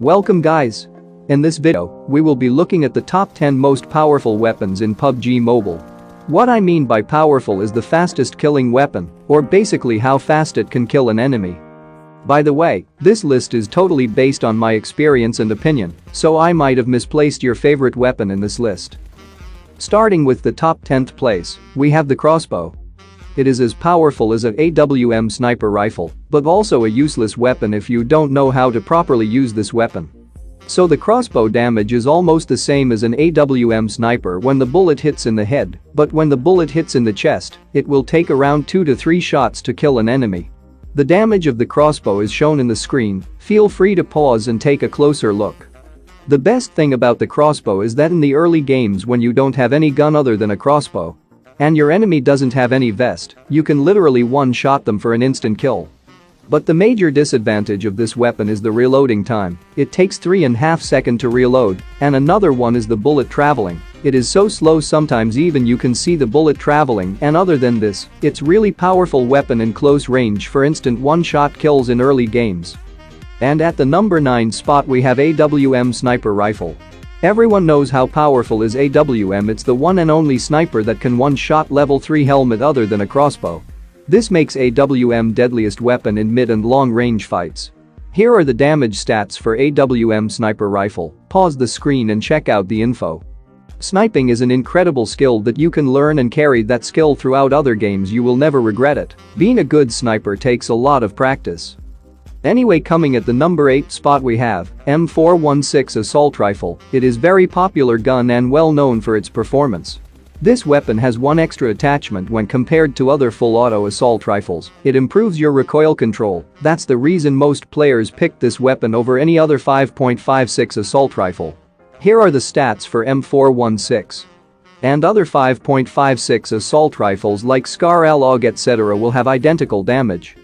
Welcome guys! In this video, we will be looking at the top 10 most powerful weapons in PUBG Mobile. What I mean by powerful is the fastest killing weapon, or basically how fast it can kill an enemy. By the way, this list is totally based on my experience and opinion, so I might have misplaced your favorite weapon in this list. Starting with the top 10th place, we have the crossbow. It is as powerful as an AWM sniper rifle, but also a useless weapon if you don't know how to properly use this weapon. So the crossbow damage is almost the same as an AWM sniper when the bullet hits in the head, but when the bullet hits in the chest, it will take around 2 to 3 shots to kill an enemy. The damage of the crossbow is shown in the screen, feel free to pause and take a closer look. The best thing about the crossbow is that in the early games when you don't have any gun other than a crossbow, and your enemy doesn't have any vest, you can literally one-shot them for an instant kill. But the major disadvantage of this weapon is the reloading time. It takes 3.5 seconds to reload, and another one is the bullet traveling. It is so slow sometimes even you can see the bullet traveling, and other than this, it's really powerful weapon in close range for instant one-shot kills in early games. And at the number 9 spot we have AWM sniper rifle. Everyone knows how powerful is AWM, it's the one and only sniper that can one-shot level 3 helmet other than a crossbow. This makes AWM deadliest weapon in mid and long range fights. Here are the damage stats for AWM sniper rifle. Pause the screen and check out the info. Sniping is an incredible skill that you can learn and carry that skill throughout other games, you will never regret it. Being a good sniper takes a lot of practice. Anyway, coming at the number 8 spot we have M416 assault rifle. It is very popular gun and well known for its performance. This weapon has one extra attachment when compared to other full auto assault rifles. It improves your recoil control. That's the reason most players pick this weapon over any other 5.56 assault rifle. Here are the stats for M416. And other 5.56 assault rifles like Scar Log etc. will have identical damage.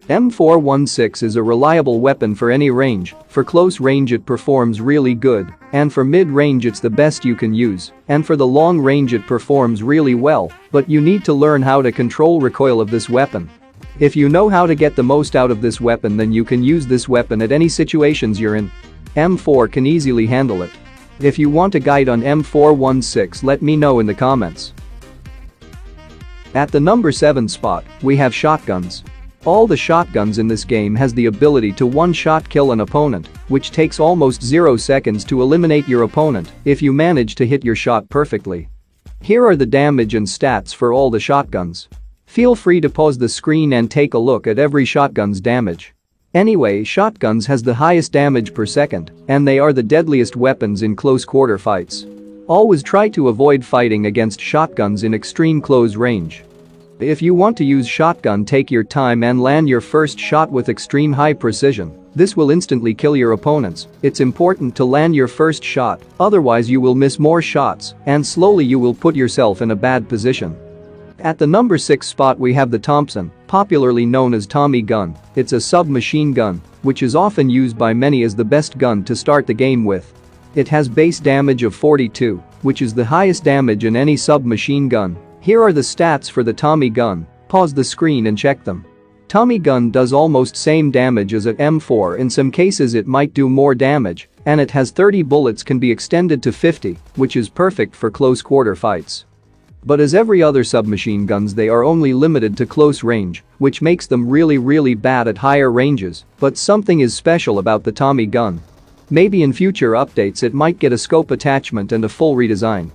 M416 is a reliable weapon for any range. For close range it performs really good, and for mid-range it's the best you can use, and for the long range it performs really well, but you need to learn how to control recoil of this weapon. If you know how to get the most out of this weapon, then you can use this weapon at any situations you're in. M4 can easily handle it. If you want a guide on M416, let me know in the comments. At the number 7 spot, we have shotguns. All the shotguns in this game has the ability to one-shot kill an opponent, which takes almost 0 seconds to eliminate your opponent if you manage to hit your shot perfectly. Here are the damage and stats for all the shotguns. Feel free to pause the screen and take a look at every shotgun's damage. Anyway, shotguns has the highest damage per second, and they are the deadliest weapons in close quarter fights. Always try to avoid fighting against shotguns in extreme close range. If you want to use shotgun, take your time and land your first shot with extreme high precision. This will instantly kill your opponents. It's important to land your first shot, otherwise you will miss more shots and slowly you will put yourself in a bad position. At the number 6 spot we have the Thompson, popularly known as Tommy gun. It's a submachine gun, which is often used by many as the best gun to start the game with. It has base damage of 42, which is the highest damage in any submachine gun. Here are the stats for the Tommy gun. Pause the screen and check them. Tommy gun does almost same damage as a M4, in some cases it might do more damage, and it has 30 bullets can be extended to 50, which is perfect for close quarter fights. But as every other submachine guns, they are only limited to close range, which makes them really bad at higher ranges, but something is special about the Tommy gun. Maybe in future updates it might get a scope attachment and a full redesign.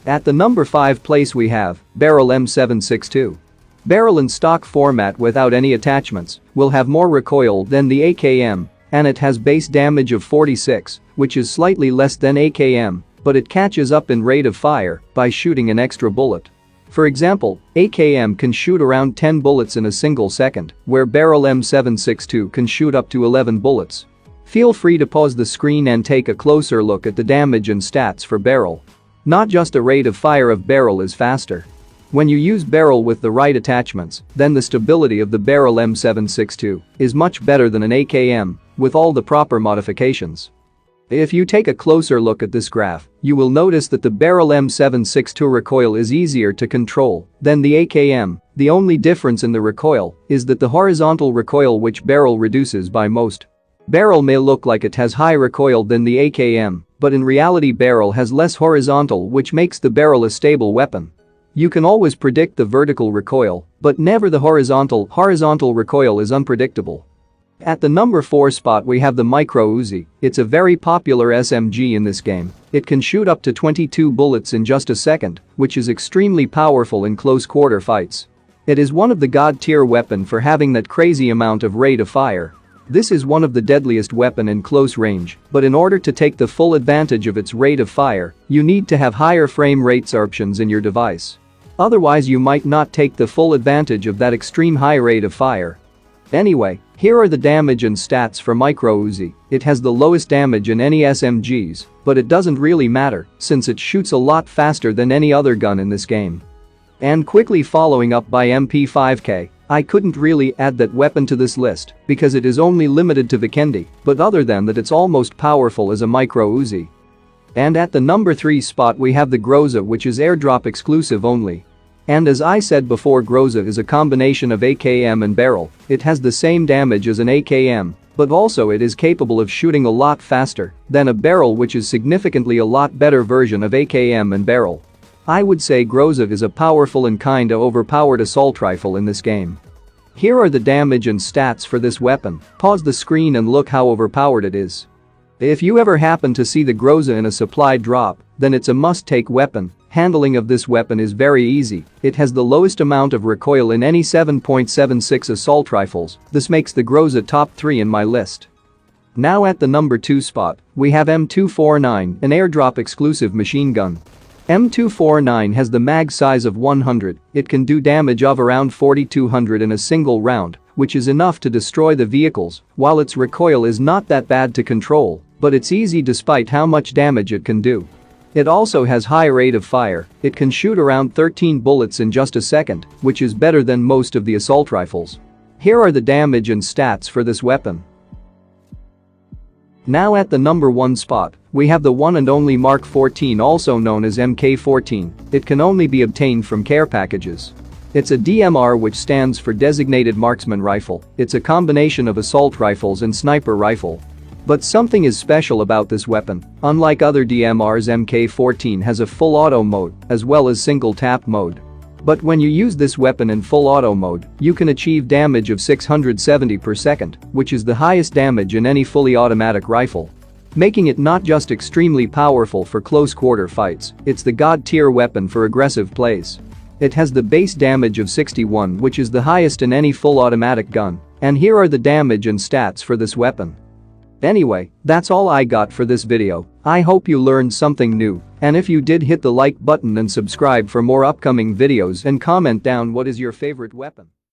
At the number 5 place we have Barrel M762. Barrel in stock format without any attachments will have more recoil than the AKM, and it has base damage of 46, which is slightly less than AKM, but it catches up in rate of fire by shooting an extra bullet. For example, AKM can shoot around 10 bullets in a single second, where Barrel M762 can shoot up to 11 bullets. Feel free to pause the screen and take a closer look at the damage and stats for Barrel. Not just a rate of fire of Barrel is faster. When you use Barrel with the right attachments, then the stability of the Barrel M762 is much better than an AKM with all the proper modifications. If you take a closer look at this graph, you will notice that the Barrel M762 recoil is easier to control than the AKM. The only difference in the recoil is that the horizontal recoil which Barrel reduces by most. Barrel may look like it has high recoil than the AKM, but in reality barrel has less horizontal, which makes the barrel a stable weapon. You can always predict the vertical recoil, but never the horizontal. Horizontal recoil is unpredictable. At the number 4 spot we have the Micro Uzi. It's a very popular SMG in this game. It can shoot up to 22 bullets in just a second, which is extremely powerful in close quarter fights. It is one of the god tier weapon for having that crazy amount of rate of fire. This is one of the deadliest weapon in close range, but in order to take the full advantage of its rate of fire, you need to have higher frame rates options in your device. Otherwise you might not take the full advantage of that extreme high rate of fire. Anyway, here are the damage and stats for Micro Uzi. It has the lowest damage in any SMGs, but it doesn't really matter since it shoots a lot faster than any other gun in this game. And quickly following up by MP5K, I couldn't really add that weapon to this list because it is only limited to Vikendi, but other than that it's almost powerful as a Micro Uzi. And at the number 3 spot we have the Groza, which is airdrop exclusive only. And as I said before, Groza is a combination of AKM and barrel. It has the same damage as an AKM, but also it is capable of shooting a lot faster than a barrel, which is significantly a lot better version of AKM and barrel. I would say Groza is a powerful and kinda overpowered assault rifle in this game. Here are the damage and stats for this weapon. Pause the screen and look how overpowered it is. If you ever happen to see the Groza in a supply drop, then it's a must-take weapon. Handling of this weapon is very easy. It has the lowest amount of recoil in any 7.76 assault rifles. This makes the Groza top 3 in my list. Now at the number 2 spot, we have M249, an airdrop exclusive machine gun. M249 has the mag size of 100, it can do damage of around 4200 in a single round, which is enough to destroy the vehicles, while its recoil is not that bad to control, but it's easy despite how much damage it can do. It also has high rate of fire, it can shoot around 13 bullets in just a second, which is better than most of the assault rifles. Here are the damage and stats for this weapon. Now at the number 1 spot, we have the one and only Mark 14, also known as MK14. It can only be obtained from care packages. It's a DMR, which stands for Designated Marksman Rifle. It's a combination of assault rifles and sniper rifle. But something is special about this weapon. Unlike other DMRs, MK14 has a full auto mode as well as single tap mode. But when you use this weapon in full auto mode, you can achieve damage of 670 per second, which is the highest damage in any fully automatic rifle. Making it not just extremely powerful for close quarter fights, it's the god tier weapon for aggressive plays. It has the base damage of 61, which is the highest in any full automatic gun. And here are the damage and stats for this weapon. Anyway, that's all I got for this video. I hope you learned something new, and if you did, hit the like button and subscribe for more upcoming videos and comment down what is your favorite weapon.